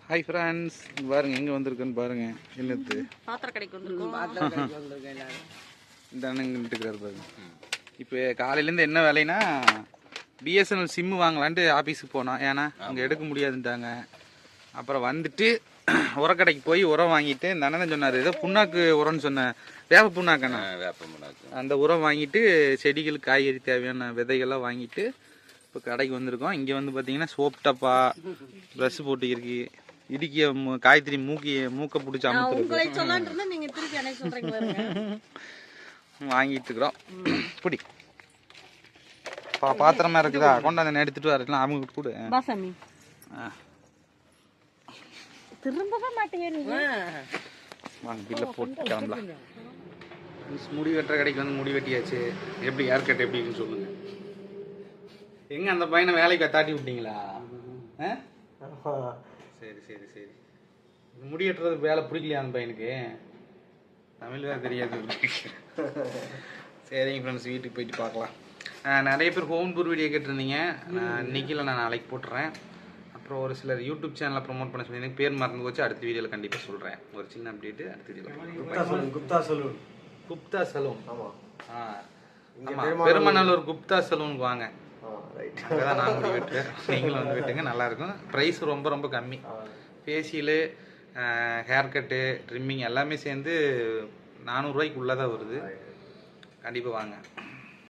Hi friends, பாருங்க எங்கே வந்திருக்குன்னு பாருங்க. என்னது பாத்திர கடைக்கு வந்திருக்கோம். இந்த அண்ணங்கிட்டுக்கிறாரு பாருங்க. இப்போ காலையிலேருந்து என்ன வேலைன்னா பிஎஸ்என்எல் சிம்மு வாங்கலான்ட்டு ஆஃபீஸுக்கு போனோம். ஏன்னா அங்கே எடுக்க முடியாதுன்ட்டாங்க. அப்புறம் வந்துட்டு உரக்கடைக்கு போய் உரம் வாங்கிட்டு இந்த அண்ணன் சொன்னார், ஏதோ புண்ணாக்கு உரம்னு சொன்னேன், வேப்ப புண்ணாக்கண்ணா, வேப்ப புண்ணாக்கு. அந்த உரம் வாங்கிட்டு செடிகள் காய்கறி தேவையான விதைகள்லாம் வாங்கிட்டு இப்போ கடைக்கு வந்திருக்கோம். இங்கே வந்து பார்த்தீங்கன்னா சோப் டப்பா, ப்ரஷ் போட்டுக்கிறதுக்கு, இடிக்கிய காய்கறி மூக்கை பிடிச்சி அமுத்துருக்கு வாங்கிட்டு இருக்கிறோம். பிடி பாத்திரமா இருக்குதா, கொண்டாந்து எடுத்துட்டு வரலாம். அவங்க கூட திரும்பவே மாட்டேங்க. வாங்க வீட்டில் போட்டு கிளம்பலாம். முடி வெட்டுற கடைக்கு வந்து முடி வெட்டியாச்சு. எப்படி ஹேர் கட் எப்படின்னு சொல்லுங்க. எங்க அந்த பையனை வேலைக்கு தாட்டி விட்டீங்களா? சரி சரி சரி. முடி வெட்டுறது வேலை பிடிக்கலையா அந்த பையனுக்கு? தமிழ் வேறு தெரியாது. சரிங்க ஃப்ரெண்ட்ஸ், வீட்டுக்கு போயிட்டு பார்க்கலாம். நிறைய பேர் ஹோம் டூர் வீடியோ கேட்டிருந்தீங்க. இன்னைக்கு இல்லை, நான் நாளைக்கு போட்டுறேன். அப்புறம் ஒரு சிலர் யூடியூப் சேனலை ப்ரொமோட் பண்ண சொல்லி எனக்கு பேர் மறந்து போச்சு. அடுத்த வீடியோவில் கண்டிப்பாக சொல்கிறேன். ஒரு சின்ன அப்டேட்டு அடுத்த வீடியோவில். குப்தா சலூன். ஆமாம், பெருமநல்லூர் குப்தா சலூனுக்கு வாங்க. அங்கே தான் நான் முடி வெட்டுவேன். நீங்களும் வந்து வெட்டுங்க, நல்லாயிருக்கும். ப்ரைஸ் ரொம்ப ரொம்ப கம்மி. ஃபேஷியலு, ஹேர் கட்டு, ட்ரிம்மிங் எல்லாமே சேர்ந்து 400 ரூபாய்க்கு உள்ளே தான் வருது. கண்டிப்பாக வாங்க.